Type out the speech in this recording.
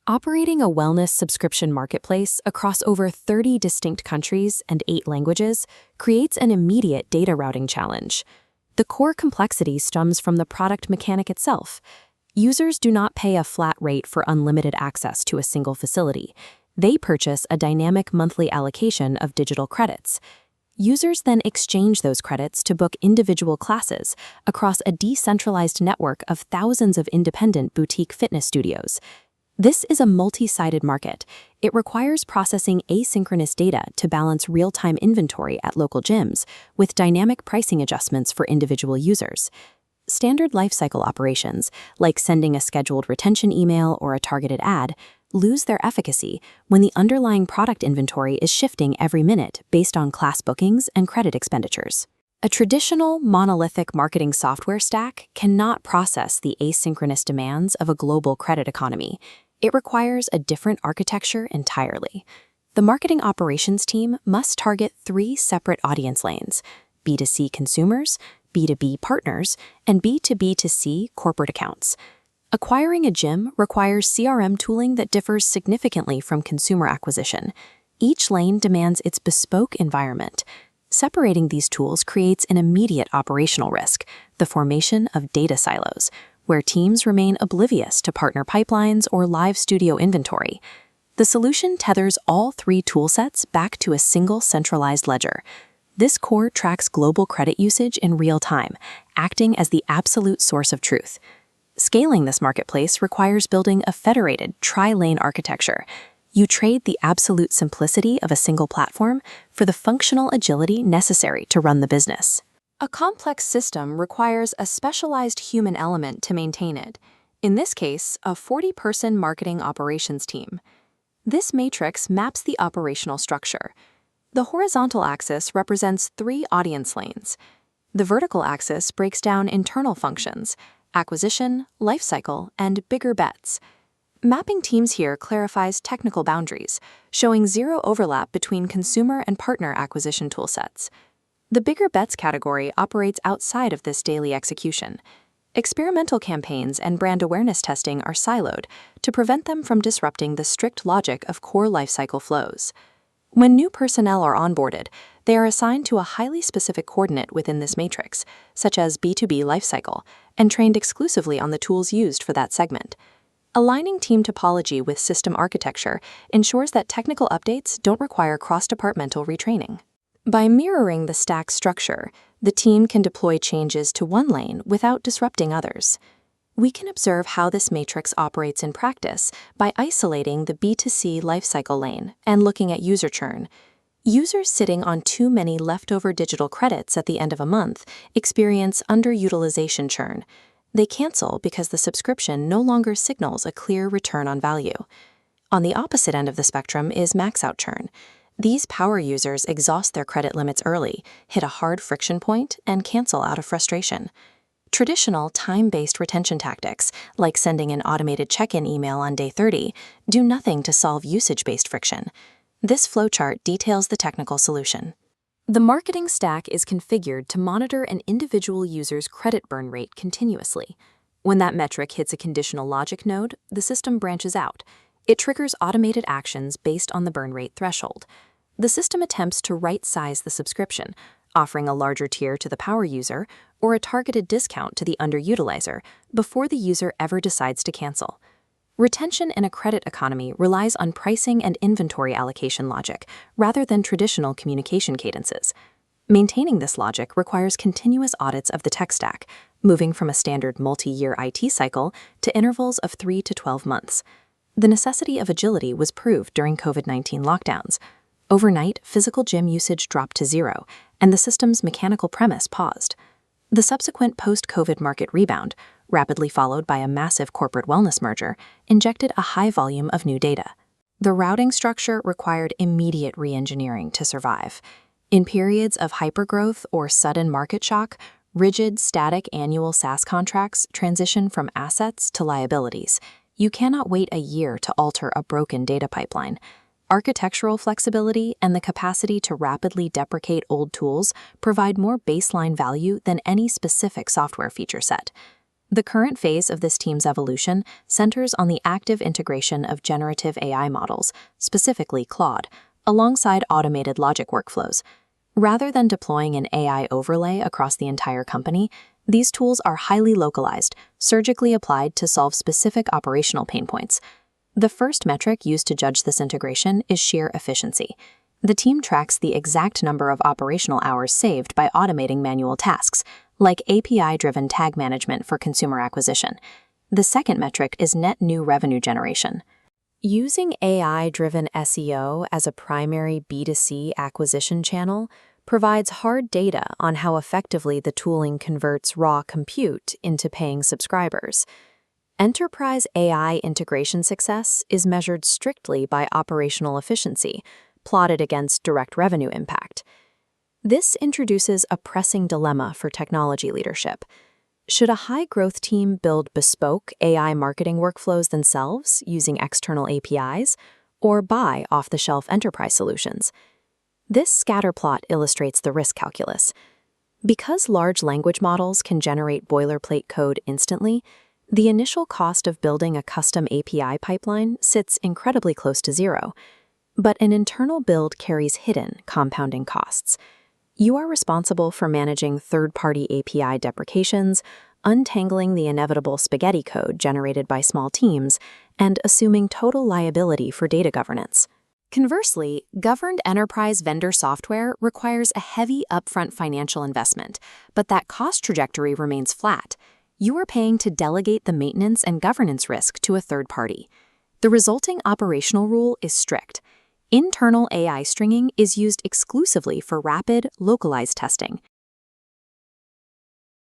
Operating a wellness subscription marketplace across over 30 distinct countries and 8 languages creates an immediate data routing challenge. The core complexity stems from the product mechanic itself. Users do not pay a flat rate for unlimited access to a single facility. They purchase a dynamic monthly allocation of digital credits. Users then exchange those credits to book individual classes across a decentralized network of thousands of independent boutique fitness studios. This is a multi-sided market. It requires processing asynchronous data to balance real-time inventory at local gyms with dynamic pricing adjustments for individual users. Standard lifecycle operations, like sending a scheduled retention email or a targeted ad, lose their efficacy when the underlying product inventory is shifting every minute based on class bookings and credit expenditures. A traditional, monolithic marketing software stack cannot process the asynchronous demands of a global credit economy. It requires a different architecture entirely. The marketing operations team must target 3 separate audience lanes: B2C consumers, B2B partners, and B2B2C corporate accounts. Acquiring a gym requires CRM tooling that differs significantly from consumer acquisition. Each lane demands its bespoke environment. Separating these tools creates an immediate operational risk, the formation of data silos, where teams remain oblivious to partner pipelines or live studio inventory. The solution tethers all 3 toolsets back to a single centralized ledger. This core tracks global credit usage in real time, acting as the absolute source of truth. Scaling this marketplace requires building a federated, tri-lane architecture. You trade the absolute simplicity of a single platform for the functional agility necessary to run the business. A complex system requires a specialized human element to maintain it. In this case, a 40-person marketing operations team. This matrix maps the operational structure. The horizontal axis represents 3 audience lanes. The vertical axis breaks down internal functions: acquisition, lifecycle, and bigger bets. Mapping teams here clarifies technical boundaries, showing zero overlap between consumer and partner acquisition toolsets. The bigger bets category operates outside of this daily execution. Experimental campaigns and brand awareness testing are siloed to prevent them from disrupting the strict logic of core lifecycle flows. When new personnel are onboarded, they are assigned to a highly specific coordinate within this matrix, such as B2B lifecycle, and trained exclusively on the tools used for that segment. Aligning team topology with system architecture ensures that technical updates don't require cross-departmental retraining. By mirroring the stack structure, the team can deploy changes to one lane without disrupting others. We can observe how this matrix operates in practice by isolating the B2C lifecycle lane and looking at user churn. Users sitting on too many leftover digital credits at the end of a month experience underutilization churn. They cancel because the subscription no longer signals a clear return on value. On the opposite end of the spectrum is max-out churn. These power users exhaust their credit limits early, hit a hard friction point, and cancel out of frustration. Traditional time-based retention tactics, like sending an automated check-in email on day 30, do nothing to solve usage-based friction. This flowchart details the technical solution. The marketing stack is configured to monitor an individual user's credit burn rate continuously. When that metric hits a conditional logic node, the system branches out. It triggers automated actions based on the burn rate threshold. The system attempts to right-size the subscription, offering a larger tier to the power user or a targeted discount to the underutilizer before the user ever decides to cancel. Retention in a credit economy relies on pricing and inventory allocation logic rather than traditional communication cadences. Maintaining this logic requires continuous audits of the tech stack, moving from a standard multi-year IT cycle to intervals of 3 to 12 months. The necessity of agility was proved during COVID-19 lockdowns. Overnight, physical gym usage dropped to 0, and the system's mechanical premise paused. The subsequent post-COVID market rebound, rapidly followed by a massive corporate wellness merger, injected a high volume of new data. The routing structure required immediate re-engineering to survive. In periods of hypergrowth or sudden market shock, rigid, static annual SaaS contracts transition from assets to liabilities. You cannot wait a year to alter a broken data pipeline. Architectural flexibility and the capacity to rapidly deprecate old tools provide more baseline value than any specific software feature set. The current phase of this team's evolution centers on the active integration of generative AI models, specifically Claude, alongside automated logic workflows. Rather than deploying an AI overlay across the entire company, these tools are highly localized, surgically applied to solve specific operational pain points. The first metric used to judge this integration is sheer efficiency. The team tracks the exact number of operational hours saved by automating manual tasks, like API-driven tag management for consumer acquisition. The second metric is net new revenue generation. Using AI-driven SEO as a primary B2C acquisition channel provides hard data on how effectively the tooling converts raw compute into paying subscribers. Enterprise AI integration success is measured strictly by operational efficiency, plotted against direct revenue impact. This introduces a pressing dilemma for technology leadership. Should a high-growth team build bespoke AI marketing workflows themselves using external APIs, or buy off-the-shelf enterprise solutions? This scatter plot illustrates the risk calculus. Because large language models can generate boilerplate code instantly, the initial cost of building a custom API pipeline sits incredibly close to zero. But an internal build carries hidden, compounding costs. You are responsible for managing third-party API deprecations, untangling the inevitable spaghetti code generated by small teams, and assuming total liability for data governance. Conversely, governed enterprise vendor software requires a heavy upfront financial investment, but that cost trajectory remains flat. You are paying to delegate the maintenance and governance risk to a third party. The resulting operational rule is strict. Internal AI stringing is used exclusively for rapid, localized testing.